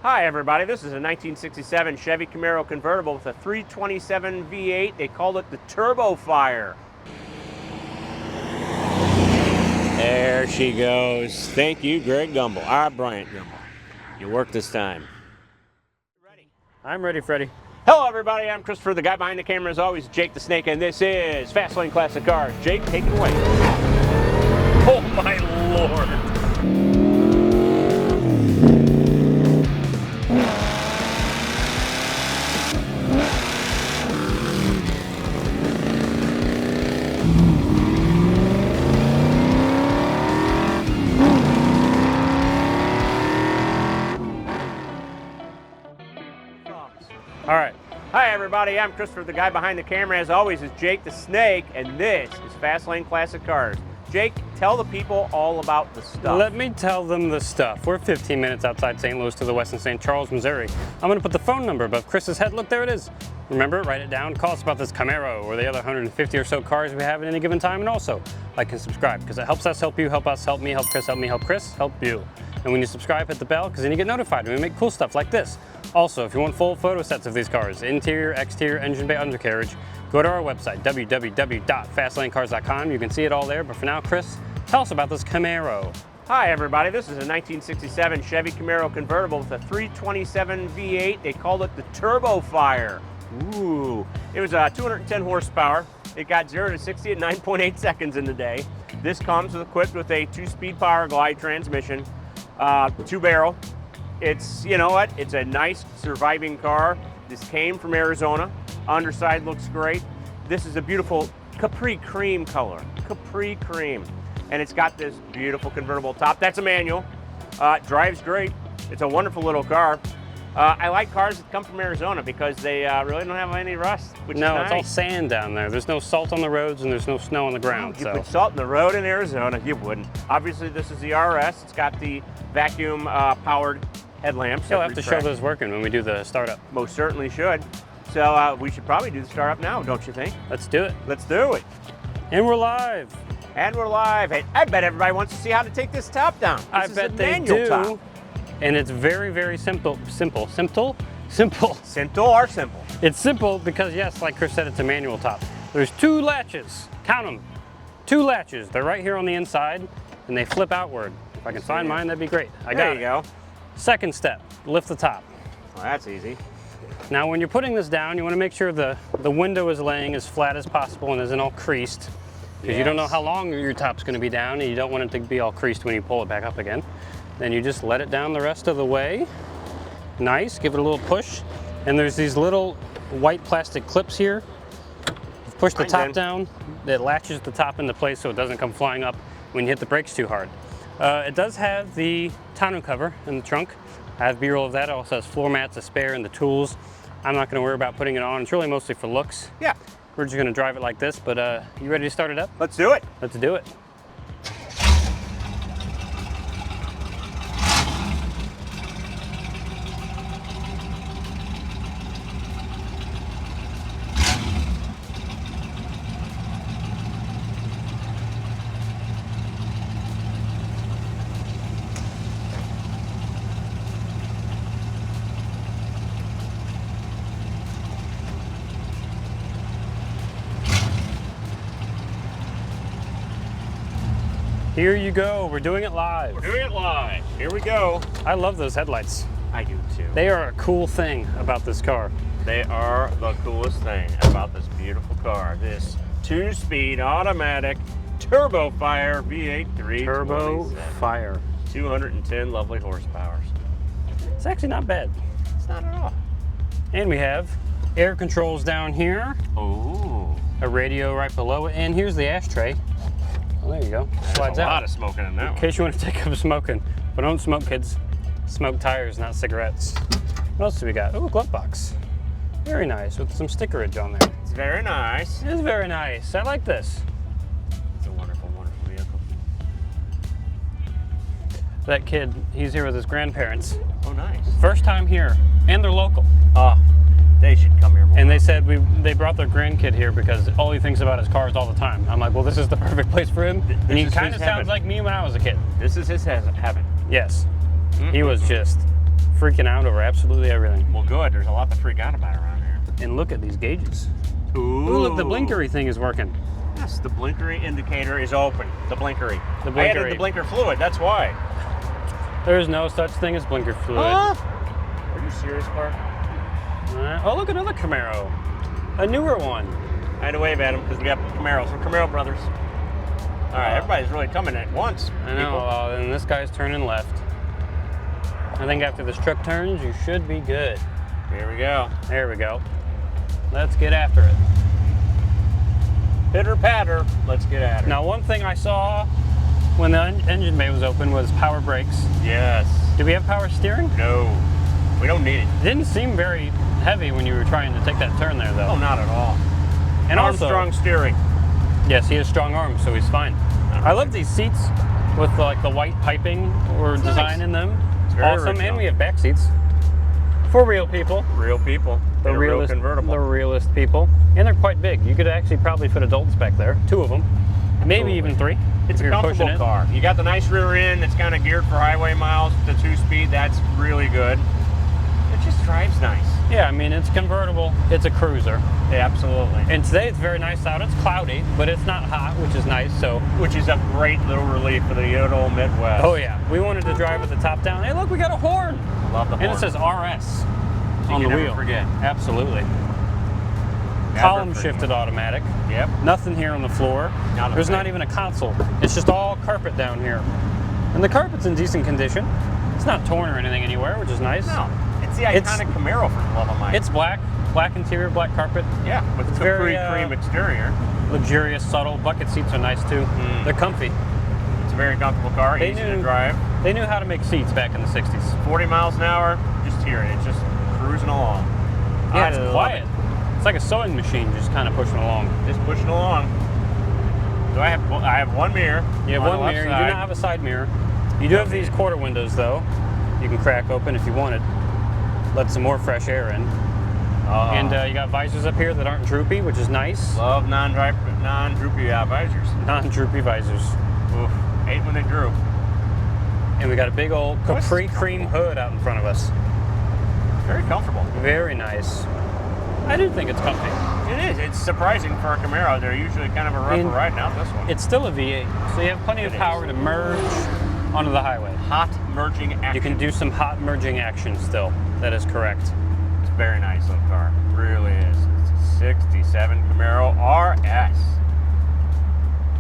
Hi everybody, this is a 1967 Chevy Camaro convertible with a 327 V8. They called it the Turbo Fire. There she goes. Thank you, Greg Gumbel. Bryant Gumbel. You worked this time. Ready? I'm ready, Freddie. Hello everybody, I'm Christopher, the guy behind the camera as always, Jake the Snake, and this is Fast Lane Classic Cars. Jake, take it away. Oh my Lord. All right. Hi everybody, I'm Christopher, the guy behind the camera as always is Jake the Snake, and this is Fast Lane Classic Cars. Jake, tell the people all about the stuff. Let me tell them the stuff. We're 15 minutes outside St. Louis to the west in St. Charles, Missouri. I'm going to put the phone number above Chris's head. Look, there it is. Remember, write it down. Call us about this Camaro or the other 150 or so cars we have at any given time. And also, like and subscribe, because it helps us help you, help us help me, help Chris help me, help Chris help you. And when you subscribe, hit the bell, because then you get notified when we make cool stuff like this. Also, if you want full photo sets of these cars, interior, exterior, engine bay, undercarriage, go to our website, www.fastlanecars.com. You can see it all there. But for now, Chris, tell us about this Camaro. Hi everybody, this is a 1967 Chevy Camaro convertible with a 327 V8. They called it the Turbo Fire. Ooh, it was 210 horsepower. It got 0 to 60 at 9.8 seconds in the day. This comes equipped with a 2-speed power glide transmission, 2-barrel. It's, you know what, it's a nice surviving car. This came from Arizona. Underside looks great. This is a beautiful Capri cream color, Capri cream. And it's got this beautiful convertible top. That's a manual. It drives great. It's a wonderful little car. I like cars that come from Arizona because they really don't have any rust, which is nice. It's all sand down there. There's no salt on the roads and there's no snow on the ground. You put salt in the road in Arizona, you wouldn't. Obviously, this is the RS. It's got the vacuum powered headlamps. You'll have to show those working when we do the startup. Most certainly should. So we should probably do the startup now, don't you think? Let's do it. Let's do it. And we're live. And we're live. Hey, I bet everybody wants to see how to take this top down. I bet they do. Top. And it's very, very simple. Simple. Simple? Simple. Simple or simple? It's simple because, yes, like Chris said, it's a manual top. There's 2 latches. Count them. 2 latches. They're right here on the inside, and they flip outward. If I can find mine, that'd be great. I got it. There you go. Second step, lift the top. Well, that's easy. Now, when you're putting this down, you want to make sure the window is laying as flat as possible and isn't all creased. Because you don't know how long your top's going to be down, and you don't want it to be all creased when you pull it back up again. Then you just let it down the rest of the way. Nice, give it a little push. And there's these little white plastic clips here. You push the top down, it latches the top into place so it doesn't come flying up when you hit the brakes too hard. It does have the tonneau cover in the trunk. I have B-roll of that. It also has floor mats, a spare, and the tools. I'm not going to worry about putting it on. It's really mostly for looks. Yeah. We're just going to drive it like this, but you ready to start it up? Let's do it. Let's do it. Here you go, we're doing it live. We're doing it live. Here we go. I love those headlights. I do too. They are a cool thing about this car. They are the coolest thing about this beautiful car. This 2-speed automatic Turbo Fire V8 327. Turbo Fire. 210 lovely horsepower. It's actually not bad. It's not at all. And we have air controls down here. Oh. A radio right below it, and here's the ashtray. Well, there you go. Slides out. A lot of smoking in that one. In case you want to take up smoking. But don't smoke, kids. Smoke tires, not cigarettes. What else do we got? Oh, glove box. Very nice, with some stickerage on there. It's very nice. It is very nice. I like this. It's a wonderful, wonderful vehicle. That kid, he's here with his grandparents. Oh, nice. First time here, and they're local. They should come here more. And they said they brought their grandkid here because all he thinks about is cars all the time. I'm like, well, this is the perfect place for him. And he kind of sounds like me when I was a kid. This is his heaven. Yes. He was just freaking out over absolutely everything. Well, good. There's a lot to freak out about around here. And look at these gauges. Ooh. Ooh, look, the blinkery thing is working. Yes, the blinkery indicator is open. The blinkery. The I added blinkery. the blinker fluid. That's why. There is no such thing as blinker fluid. Huh? Are you serious, Clark? Oh, look, another Camaro. A newer one. I had to wave at him because we got Camaros. We're Camaro brothers. All right, everybody's really coming at once. I know, and this guy's turning left. I think after this truck turns, you should be good. Here we go. There we go. Let's get after it. Pitter patter. Let's get at it. Now, one thing I saw when the engine bay was open was power brakes. Yes. Do we have power steering? No. We don't need it. It didn't seem very heavy when you were trying to take that turn there, though. Oh, not at all. And Armstrong steering. Yes, he has strong arms, so he's fine. I love these seats with like the white piping or It's design nice. in them. It's very Awesome, original. and we have back seats for real people. Real people. The real realist, convertible. the realist people, and they're quite big. You could actually probably fit adults back there, 2 of them, maybe even 3. It's if a you're pushing comfortable it. car. You got the nice rear end. It's kind of geared for highway miles. The 2-speed, that's really good. It just drives nice. Yeah, I mean, it's convertible. It's a cruiser. Yeah, absolutely. And today it's very nice out. It's cloudy, but it's not hot, which is nice. So, Which is a great little relief for the good old Midwest. oh yeah, we wanted to drive with the top down. Hey, look, we got a horn. Love the horn. And it says RS You on the can never wheel. forget. Absolutely. Never Column forget. shifted automatic. Yep. Nothing here on the floor. Not a There's thing. not even a console. It's just all carpet down here. And the carpet's in decent condition. It's not torn or anything anywhere, which is nice. No. It's the It's- iconic Camaro for the love of mine. It's black interior, black carpet. yeah, with the very, Capri cream exterior. Luxurious, subtle. Bucket seats are nice too. They're comfy. It's a very comfortable car, They easy to knew- drive. They knew how to make seats back in the 60s. 40 miles an hour, just hear it. It's just cruising along. Yeah, I it's love quiet. it. It's like a sewing machine just kind of pushing along. Just pushing along. So I have one mirror. You have on one the left mirror. You side. do not have a side mirror. You do have these quarter windows though. You can crack open if you wanted. Let some more fresh air in. And you got visors up here that aren't droopy, which is nice. Love non-droopy visors. Non-droopy visors. Oof. Hate when they droop. And we got a big old What's Capri this cream hood out in front of us. Very comfortable. Very nice. I do think it's comfy. It is. It's surprising for a Camaro. They're usually kind of a rougher And ride. Not this one. It's still a V8, so you have plenty of It power is. to merge onto the highway. Hot merging action. You can do some hot merging action still. That is correct. It's a very nice little car. Really is. It's a 67 Camaro RS.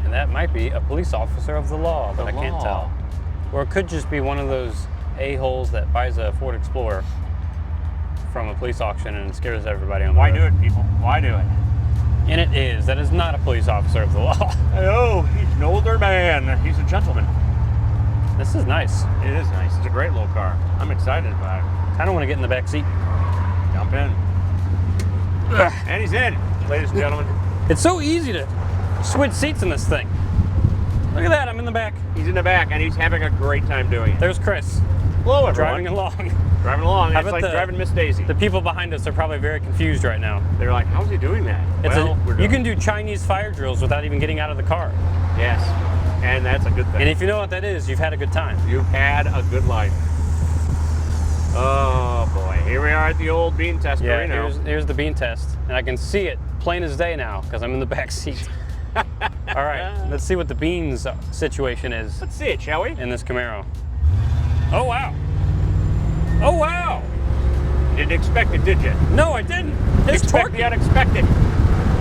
And that might be a police officer of the law, but I can't law. tell. Or it could just be one of those a-holes that buys a Ford Explorer from a police auction and scares everybody on the Why road. do it, people? Why do it? And it is. That is not a police officer of the law. Oh, he's an older man. He's a gentleman. This is nice. It is nice. It's a great little car. I'm excited about it. I don't want to get in the back seat. Jump in. And he's in, ladies and gentlemen. It's so easy to switch seats in this thing. Look at that, I'm in the back. He's in the back, and he's having a great time doing it. There's Chris, Hello, everyone. driving along. Driving along. How It's about like driving Miss Daisy. The people behind us are probably very confused right now. They're like, how's he doing that? It's we're you doing can do Chinese fire drills without even getting out of the car. it. Yes. And that's a good thing. And if you know what that is, you've had a good time. You've had a good life. Oh, boy. Here we are at the old bean test Yeah, arena. here's the bean test. And I can see it plain as day now because I'm in the back seat. All right, let's see what the beans situation is Let's see it, shall we? in this Camaro. Oh, wow. Oh, wow. You didn't expect it, did you? No, I didn't. It's Expect the torquey. unexpected.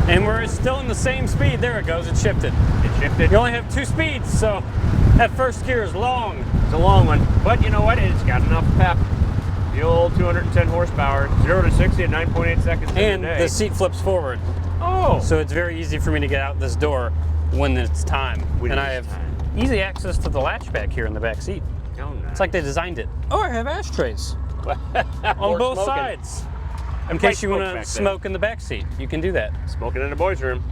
And we're still in the same speed. There it goes. It shifted. It shifted. You only have 2 speeds, so that first gear is long. It's a long one, but you know what? It's got enough pep. The old 210 horsepower, 0 to 60 in 9.8 seconds in And a day. the seat flips forward. Oh, So it's very easy for me to get out this door when it's time. When and it's I have time. easy access to the latch back here in the back seat. oh nice. It's like they designed it. Oh, I have ashtrays on Or both smoking. sides. In Light case you smoke want back to then. smoke in the back seat, you can do that. Smoking in the boys' room.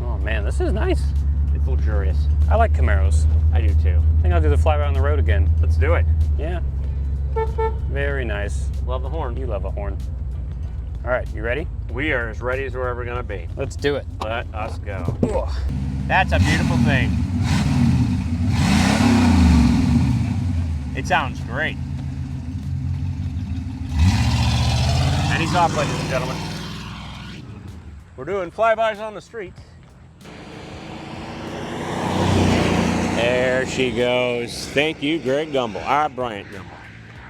Oh man, this is nice. It's luxurious. I like Camaros. I do too. I think I'll do the flyby on the road again. Let's do it. Yeah. Very nice. Love the horn. You love a horn. All right, you ready? We are as ready as we're ever gonna be. Let's do it. Let us go. That's a beautiful thing. It sounds great. lights off, ladies and gentlemen. We're doing flybys on the street. There she goes. Thank you, Greg Gumbel. Bryant Gumbel.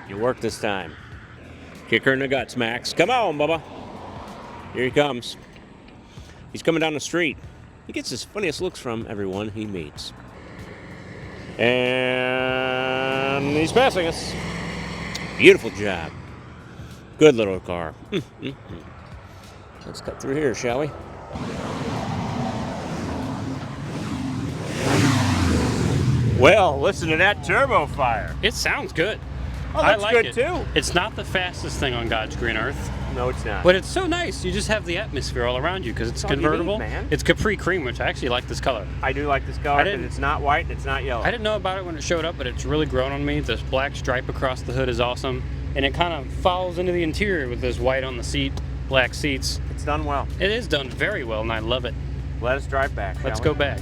You worked this time. Kick her in the guts, Max. Come on, Bubba. Here he comes. He's coming down the street. He gets his funniest looks from everyone he meets. And he's passing us. Beautiful job. Good little car. Let's cut through here, shall we? Well, listen to that turbo fire. It sounds good. Oh, I that's like good it. too. It's not the fastest thing on God's green earth, No, it's not. but it's so nice. You just have the atmosphere all around you because it's That's all you convertible. need, man. It's Capri cream, which I actually like this color. I do like this color I because didn't- it's not white and it's not yellow. I didn't know about it when it showed up, but it's really grown on me. This black stripe across the hood is awesome, and it kind of follows into the interior with this white on the seat, black seats. It's done well. It is done very well, and I love it. Let us drive back. Let's shall go back.